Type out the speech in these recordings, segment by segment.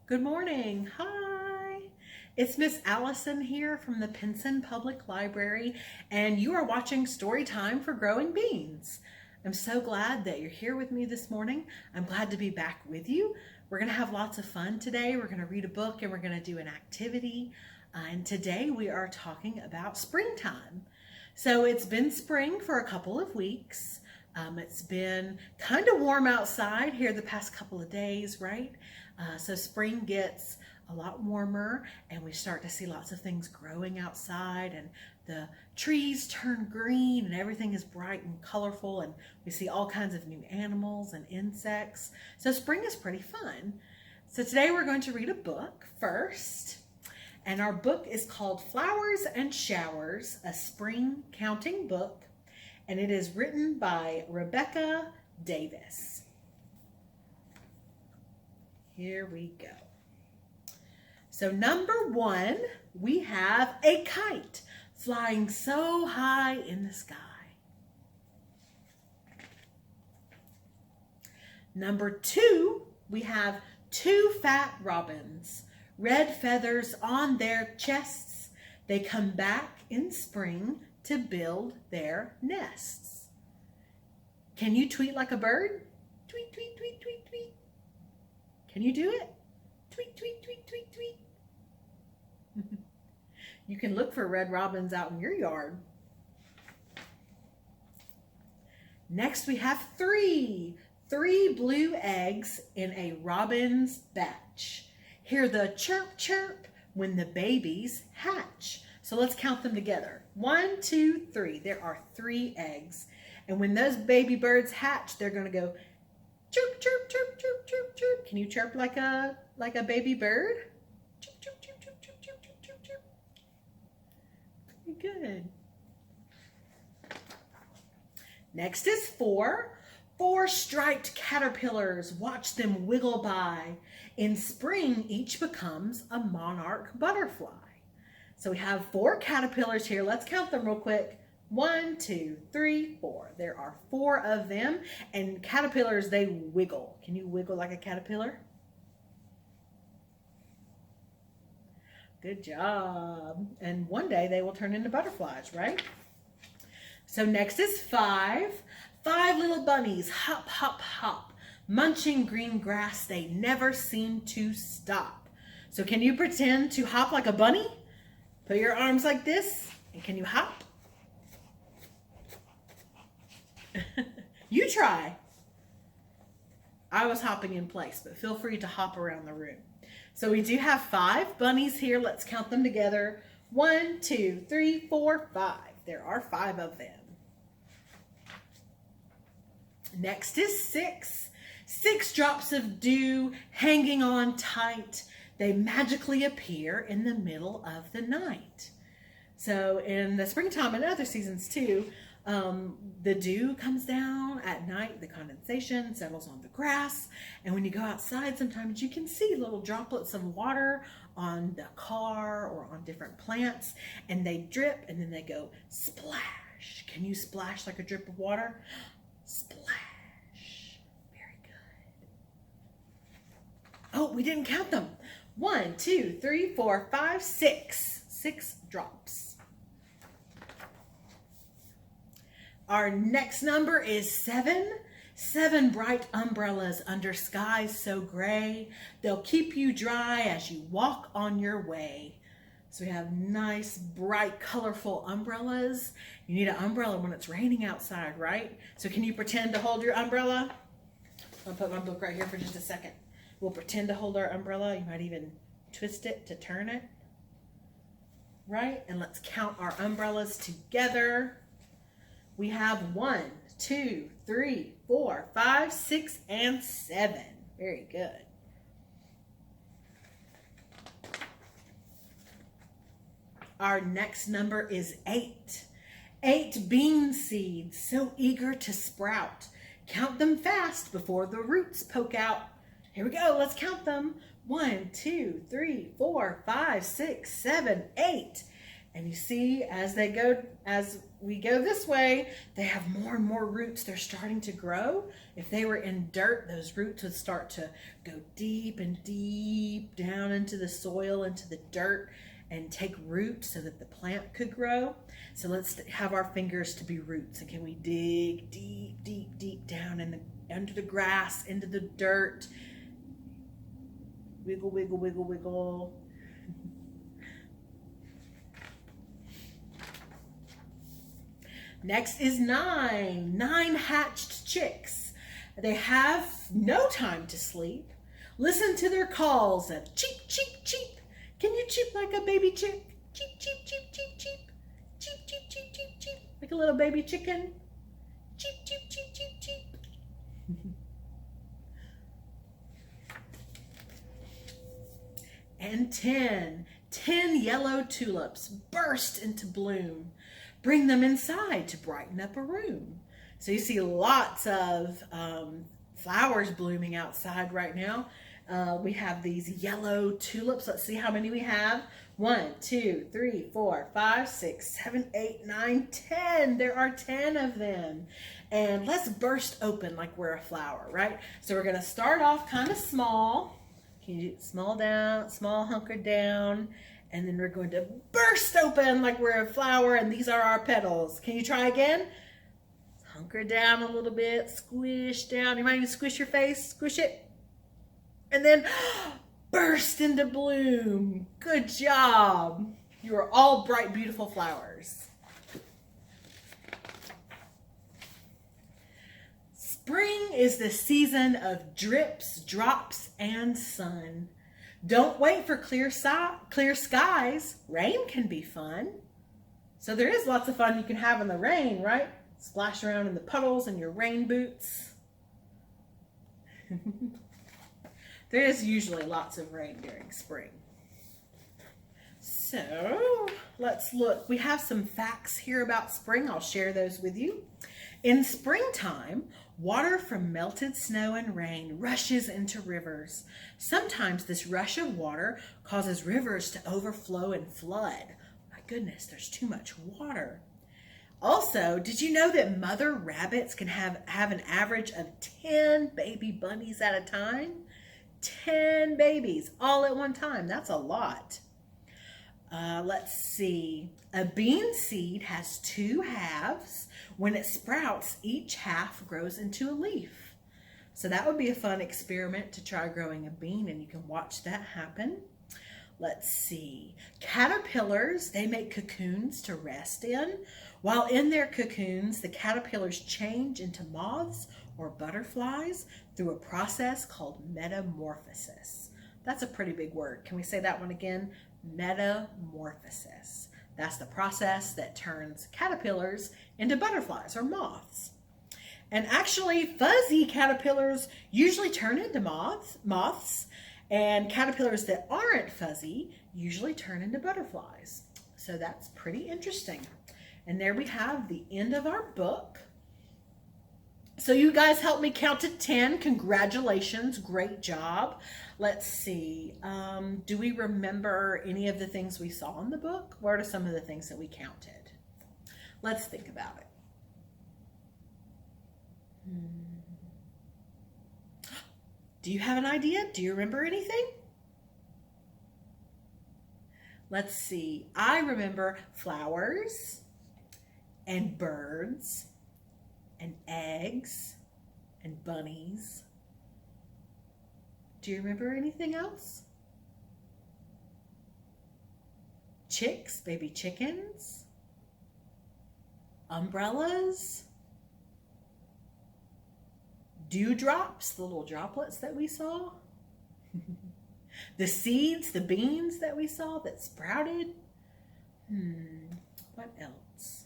Good morning. Hi. It's Miss Allison here from the Pinson Public Library, and you are watching Storytime for Growing Beans. I'm so glad that you're here with me this morning. I'm glad to be back with you. We're going to have lots of fun today. We're going to read a book and we're going to do an activity. And today we are talking about springtime. So it's been spring for a couple of weeks. It's been kind of warm outside here the past couple of days, right? So spring gets a lot warmer and we start to see lots of things growing outside, and the trees turn green and everything is bright and colorful, and we see all kinds of new animals and insects. So spring is pretty fun. So today we're going to read a book first, and our book is called Flowers and Showers, a Spring Counting Book, and it is written by Rebecca Davis. Here we go. So number one, we have a kite flying so high in the sky. Number two, we have two fat robins, red feathers on their chests. They come back in spring to build their nests. Can you tweet like a bird? Tweet, tweet, tweet, tweet, tweet. Can you do it? Tweet, tweet, tweet, tweet, tweet. You can look for red robins out in your yard. Next we have three blue eggs in a robin's batch. Hear the chirp chirp when the babies hatch. So let's count them together. 1, 2, 3. There are 3 eggs. And when those baby birds hatch, they're going to go chirp, chirp, chirp, chirp, chirp, chirp. Can you chirp like a baby bird? Chirp, chirp, chirp, chirp, chirp, chirp, chirp, chirp, chirp. Very good. Next is 4 striped caterpillars. Watch them wiggle by. In spring, each becomes a monarch butterfly. So we have 4 caterpillars here. Let's count them real quick. 1, 2, 3, 4. There are 4 of them, and caterpillars, they wiggle. Can you wiggle like a caterpillar? Good job. And one day they will turn into butterflies, right? So next is 5 little bunnies, hop, hop, hop, munching green grass. They never seem to stop. So can you pretend to hop like a bunny? Put your arms like this, and can you hop? You try. I was hopping in place, but feel free to hop around the room. So we do have 5 bunnies here. Let's count them together. 1, 2, 3, 4, 5. There are 5 of them. Next is 6. 6 drops of dew hanging on tight. They magically appear in the middle of the night. So in the springtime and other seasons too, the dew comes down at night, the condensation settles on the grass, and when you go outside sometimes you can see little droplets of water on the car or on different plants, and they drip and then they go splash. Can you splash like a drip of water? Splash. Very good. Oh, we didn't count them. 1, 2, 3, 4, 5, 6. 6 drops. Our next number is 7. 7 bright umbrellas under skies so gray. They'll keep you dry as you walk on your way. So we have nice, bright, colorful umbrellas. You need an umbrella when it's raining outside, right? So can you pretend to hold your umbrella? I'll put my book right here for just a second. We'll pretend to hold our umbrella. You might even twist it to turn it. Right? And let's count our umbrellas together. We have 1, 2, 3, 4, 5, 6, and 7. Very good. Our next number is 8. 8 bean seeds, so eager to sprout. Count them fast before the roots poke out. Here we go. Let's count them. 1, 2, 3, 4, 5, 6, 7, 8. And you see, as we go this way, they have more and more roots. They're starting to grow. If they were in dirt, those roots would start to go deep and deep down into the soil, into the dirt, and take root so that the plant could grow. So let's have our fingers to be roots. And can we dig deep, deep, deep down under the grass, into the dirt? Wiggle, wiggle, wiggle, wiggle. Next is 9. 9 hatched chicks. They have no time to sleep. Listen to their calls of cheep, cheep, cheep. Can you cheep like a baby chick? Cheep, cheep, cheep, cheep, cheep. Cheep, cheep, cheep, cheep, cheep. Like a little baby chicken. Cheep, cheep, cheep, cheep, cheep. And 10. 10 yellow tulips burst into bloom. Bring them inside to brighten up a room. So you see lots of flowers blooming outside right now. We have these yellow tulips. Let's see how many we have. 1, 2, 3, 4, 5, 6, 7, 8, 9, 10. There are 10 of them. And let's burst open like we're a flower, right? So we're going to start off kind of small. Can you do small down, small hunker down? And then we're going to burst open like we're a flower, and these are our petals. Can you try again? Hunker down a little bit, squish down. You might even squish your face, squish it. And then burst into bloom. Good job. You are all bright, beautiful flowers. Spring is the season of drips, drops, and sun. Don't wait for clear skies. Rain can be fun. So there is lots of fun you can have in the rain, right? Splash around in the puddles in your rain boots. There is usually lots of rain during spring. So let's look. We have some facts here about spring. I'll share those with you. In springtime, water from melted snow and rain rushes into rivers. Sometimes this rush of water causes rivers to overflow and flood. My goodness, there's too much water. Also, did you know that mother rabbits can have an average of 10 baby bunnies at a time? 10 babies all at one time. That's a lot. Let's see. A bean seed has 2 halves. When it sprouts, each half grows into a leaf. So that would be a fun experiment to try growing a bean, and you can watch that happen. Let's see. Caterpillars, they make cocoons to rest in. While in their cocoons, the caterpillars change into moths or butterflies through a process called metamorphosis. That's a pretty big word. Can we say that one again? Metamorphosis. That's the process that turns caterpillars into butterflies or moths. And actually, fuzzy caterpillars usually turn into moths, and caterpillars that aren't fuzzy usually turn into butterflies. So that's pretty interesting. And there we have the end of our book. So you guys helped me count to 10. Congratulations. Great job. Let's see. Do we remember any of the things we saw in the book? What are some of the things that we counted? Let's think about it. Do you have an idea? Do you remember anything? Let's see. I remember flowers and birds and eggs and bunnies. Do you remember anything else? Chicks, baby chickens, umbrellas, dewdrops, the little droplets that we saw, the seeds, the beans that we saw that sprouted. What else?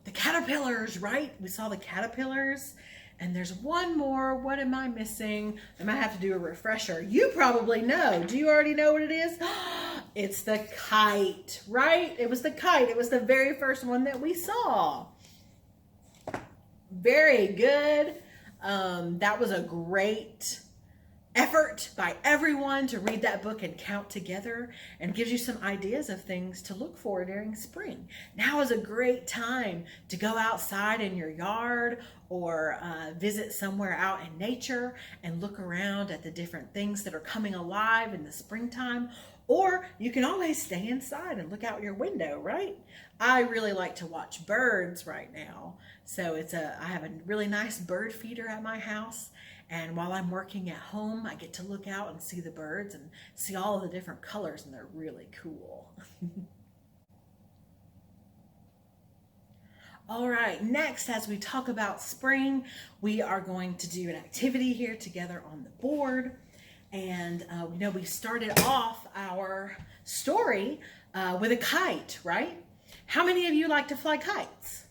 The caterpillars, right? We saw the caterpillars. And there's one more. What am I missing? I might have to do a refresher. You probably know. Do you already know what it is? It's the kite, right? It was the kite. It was the very first one that we saw. Very good. That was a great effort by everyone to read that book and count together, and gives you some ideas of things to look for during spring. Now is a great time to go outside in your yard or visit somewhere out in nature and look around at the different things that are coming alive in the springtime. Or you can always stay inside and look out your window, right? I really like to watch birds right now. So I have a really nice bird feeder at my house. And while I'm working at home, I get to look out and see the birds and see all of the different colors, and they're really cool. All right, next, as we talk about spring, we are going to do an activity here together on the board. And we started off our story with a kite, right? How many of you like to fly kites?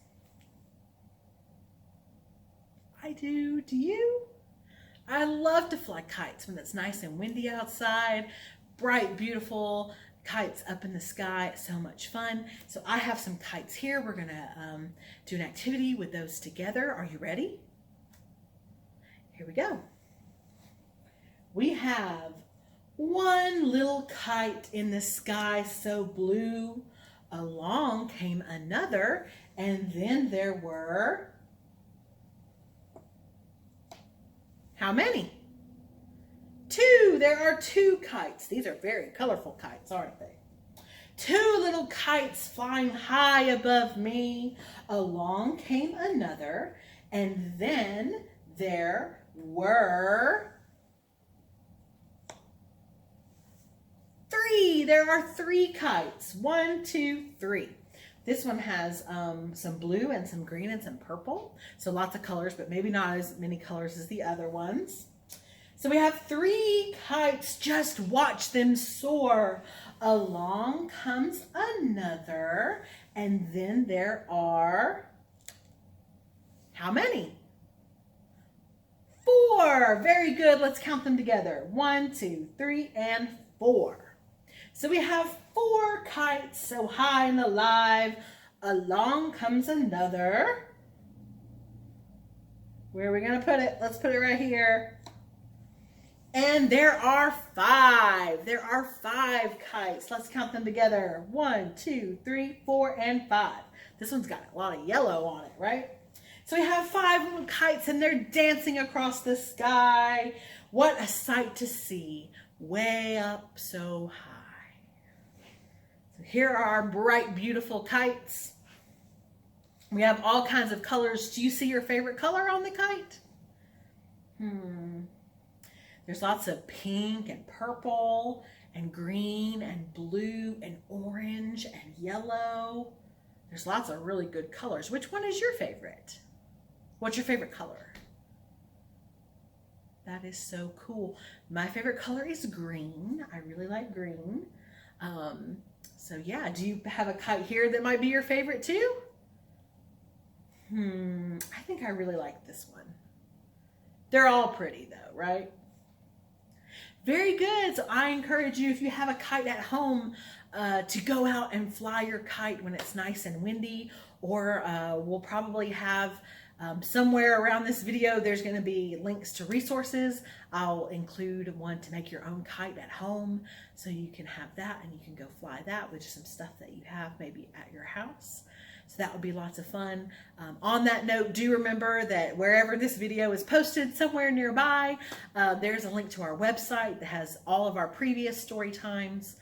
I do. Do you? I love to fly kites when it's nice and windy outside, bright, beautiful kites up in the sky. It's so much fun. So I have some kites here. We're gonna do an activity with those together. Are you ready? Here we go. We have one little kite in the sky so blue. Along came another, and then there were how many? Two. There are two kites. These are very colorful kites, aren't they? Two little kites flying high above me. Along came another, and then there were three. There are three kites. 1, 2, 3. This one has some blue and some green and some purple. So lots of colors, but maybe not as many colors as the other ones. So we have three kites. Just watch them soar. Along comes another. And then there are how many? 4. Very good. Let's count them together. 1, 2, 3, and 4. So we have 4 kites so high and alive. Along comes another. Where are we going to put it? Let's put it right here. And there are 5. There are 5 kites. Let's count them together. 1, 2, 3, 4, and 5. This one's got a lot of yellow on it, right? So we have 5 little kites, and they're dancing across the sky. What a sight to see. Way up so high. Here are our bright, beautiful kites. We have all kinds of colors. Do you see your favorite color on the kite? There's lots of pink and purple and green and blue and orange and yellow. There's lots of really good colors. Which one is your favorite? What's your favorite color? That is so cool. My favorite color is green. I really like green. So yeah, do you have a kite here that might be your favorite too? I think I really like this one. They're all pretty though, right? Very good. So I encourage you, if you have a kite at home, to go out and fly your kite when it's nice and windy, or we'll probably have somewhere around this video, there's going to be links to resources. I'll include one to make your own kite at home, so you can have that and you can go fly that with some stuff that you have maybe at your house. So that would be lots of fun. On that note, do remember that wherever this video is posted, somewhere nearby, there's a link to our website that has all of our previous story times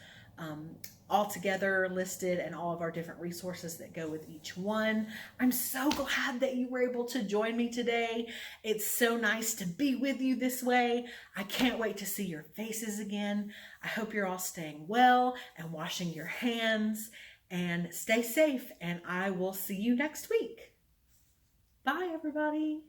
all together listed, and all of our different resources that go with each one. I'm so glad that you were able to join me today. It's so nice to be with you this way. I can't wait to see your faces again. I hope you're all staying well and washing your hands, and stay safe, and I will see you next week. Bye, everybody.